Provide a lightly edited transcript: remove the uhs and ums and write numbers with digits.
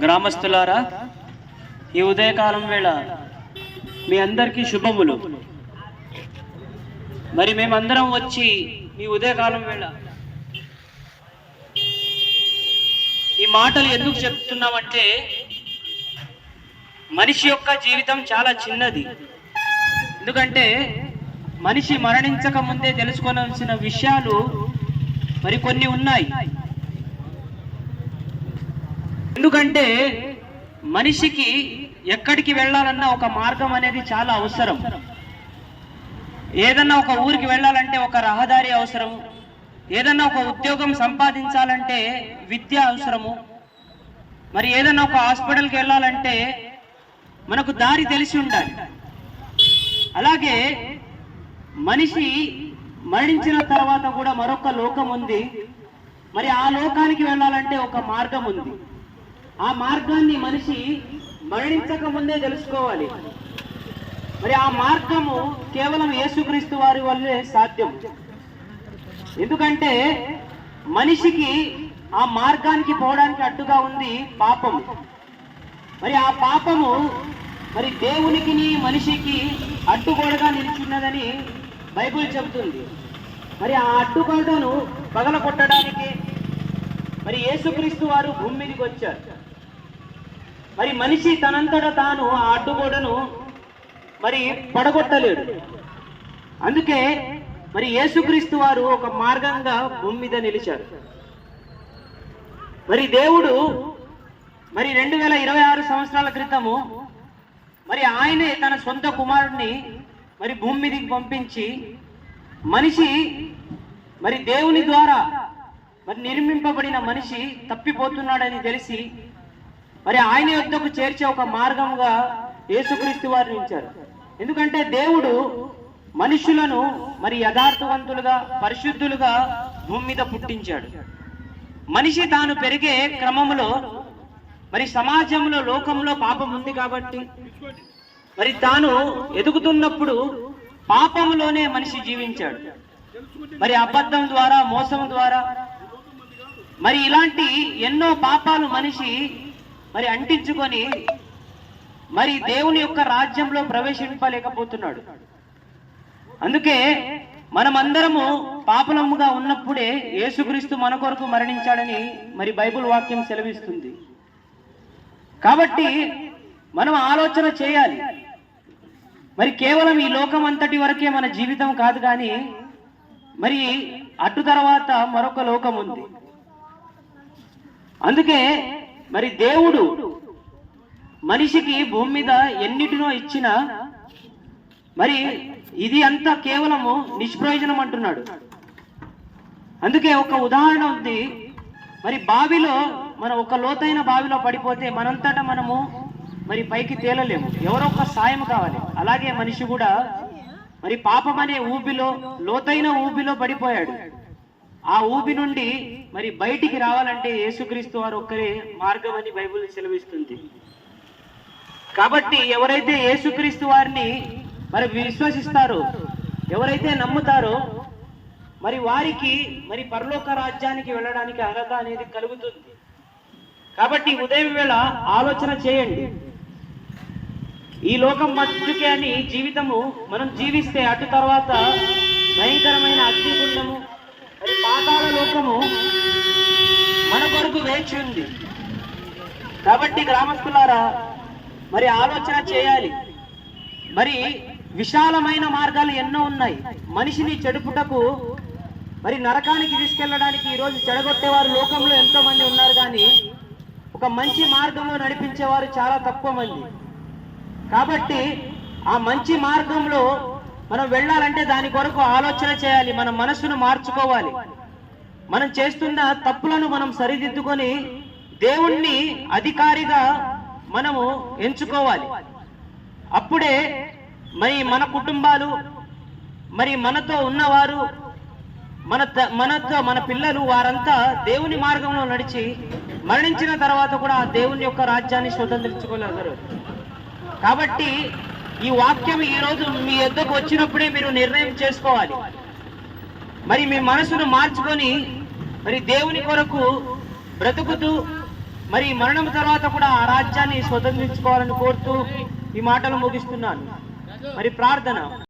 గ్రామస్తులారా, ఈ ఉదయకాలం వేళ మీ అందరికీ శుభములు. మరి మేమందరం వచ్చి ఈ ఉదయకాలం వేళ ఈ మాటలు ఎందుకు చెప్తున్నామంటే, మనిషి యొక్క జీవితం చాలా చిన్నది. ఎందుకంటే మనిషి మరణించక ముందే తెలుసుకోవాల్సిన విషయాలు మరి కొన్ని ఉన్నాయి. ఎందుకంటే మనిషికి ఎక్కడికి వెళ్ళాలన్నా ఒక మార్గం అనేది చాలా అవసరం. ఏదన్నా ఒక ఊరికి వెళ్ళాలంటే ఒక రహదారి అవసరం, ఏదన్నా ఒక ఉద్యోగం సంపాదించాలంటే విద్య అవసరము, మరి ఏదన్నా ఒక హాస్పిటల్కి వెళ్ళాలంటే మనకు దారి తెలిసి ఉండాలి. అలాగే మనిషి మరణించిన తర్వాత కూడా మరొక లోకం ఉంది. మరి ఆ లోకానికి వెళ్ళాలంటే ఒక మార్గం ఉంది. ఆ మార్గాన్ని మనిషి మరణించక ముందే తెలుసుకోవాలి. మరి ఆ మార్గము కేవలం యేసుక్రీస్తు వారి వల్లే సాధ్యం. ఎందుకంటే మనిషికి ఆ మార్గానికి పోవడానికి అడ్డుగా ఉంది పాపము. మరి ఆ పాపము మరి దేవునికి మనిషికి అడ్డుగోడగా నిలిచున్నదని బైబిల్ చెబుతుంది. మరి ఆ అడ్డుగోడను పగలగొట్టడానికి మరి యేసుక్రీస్తు వారు భూమి మీదకి వచ్చారు. మరి మనిషి తనంతట తాను ఆ అడ్డుగోడను మరి పడగొట్టలేడు. అందుకే మరి యేసుక్రీస్తు వారు ఒక మార్గంగా భూమి మీద నిలిచారు. మరి దేవుడు మరి 2026 సంవత్సరాల క్రితము మరి ఆయనే తన సొంత కుమారుడిని మరి భూమి మీదకి పంపించి, మనిషి మరి దేవుని ద్వారా మరి నిర్మింపబడిన మనిషి తప్పిపోతున్నాడని తెలిసి మరి ఆయన యొద్దకు చేర్చే ఒక మార్గంగా యేసుక్రీస్తు వారిని ఉంచారు. ఎందుకంటే దేవుడు మనుషులను మరి యథార్థవంతులుగా పరిశుద్ధులుగా భూమి మీద పుట్టించాడు. మనిషి తాను పెరిగే క్రమంలో మరి సమాజంలో లోకంలో పాపం ఉంది కాబట్టి మరి తాను ఎదుగుతున్నప్పుడు పాపంలోనే మనిషి జీవించాడు. మరి అబద్ధం ద్వారా, మోసం ద్వారా మరి ఇలాంటి ఎన్నో పాపాలు మనిషి మరి అంటించుకొని మరి దేవుని యొక్క రాజ్యంలో ప్రవేశింపలేకపోతున్నాడు. అందుకే మనమందరము పాపలముగా ఉన్నప్పుడే యేసుక్రీస్తు మన కొరకు మరణించాడని మరి బైబిల్ వాక్యం సెలవిస్తుంది. కాబట్టి మనం ఆలోచన చేయాలి. మరి కేవలం ఈ లోకం అంతటి వరకే మన జీవితం కాదు, కానీ మరి అటు తర్వాత మరొక లోకం ఉంది. అందుకే మరి దేవుడు మనిషికి భూమి మీద ఎన్నిటినో ఇచ్చినా మరి ఇది అంతా కేవలము నిష్ప్రయోజనం అంటున్నాడు. అందుకే ఒక ఉదాహరణ ఉంది. మరి బావిలో మనం ఒక లోతైన బావిలో పడిపోతే మనంతటా మనము మరి పైకి తేలలేము, ఎవరో ఒక సాయం కావాలి. అలాగే మనిషి కూడా మరి పాపం అనే ఊబిలో, లోతైన ఊబిలో పడిపోయాడు. ఆ ఊబి నుండి మరి బయటికి రావాలంటే యేసుక్రీస్తు వారు ఒక్కరే మార్గం అని బైబిల్ సెలవిస్తుంది. కాబట్టి ఎవరైతే యేసుక్రీస్తు వారిని మరి విశ్వసిస్తారో, ఎవరైతే నమ్ముతారో మరి వారికి మరి పరలోక రాజ్యానికి వెళ్ళడానికి అర్హత అనేది కలుగుతుంది. కాబట్టి ఉదయం వేళ ఆలోచన చేయండి. ఈ లోకం మట్టుకే అని జీవితము మనం జీవిస్తే అటు తర్వాత భయంకరమైన అగ్నిగుండము మరి పాతాళ లోకము మన కొరకు వేచి ఉంది. కాబట్టి గ్రామస్తులారా మరి ఆలోచన చేయాలి. మరి విశాలమైన మార్గాలు ఎన్నో ఉన్నాయి. మనిషిని చెడుపుటకు మరి నరకానికి తీసుకెళ్ళడానికి ఈరోజు చెడగొట్టేవారు లోకంలో ఎంతో మంది ఉన్నారు, కానీ ఒక మంచి మార్గంలో నడిపించేవారు చాలా తక్కువ మంది. కాబట్టి ఆ మంచి మార్గంలో మనం వెళ్ళాలంటే దాని కొరకు ఆలోచన చేయాలి. మన మనసును మార్చుకోవాలి. మనం చేస్తున్న తప్పులను మనం సరిదిద్దుకొని దేవుణ్ణి అధికారిగా మనము ఎంచుకోవాలి. అప్పుడే మరి మన కుటుంబాలు, మరి మనతో ఉన్నవారు, మనతో మన పిల్లలు, వారంతా దేవుని మార్గంలో నడిచి మరణించిన తర్వాత కూడా ఆ దేవుని యొక్క రాజ్యాన్ని స్వతంత్రించుకోగలరు. కాబట్టి ఈ వాక్యం ఈరోజు మీ యొద్దకు వచ్చినప్పుడే మీరు నిర్ణయం చేసుకోవాలి. మరి మీ మనసును మార్చుకొని మరి దేవుని కొరకు బ్రతుకుతూ మరి మరణం తర్వాత కూడా ఆ రాజ్యాన్ని స్వతంత్రించుకోవాలని కోరుతూ ఈ మాటలు ముగిస్తున్నాను. మరి ప్రార్థన.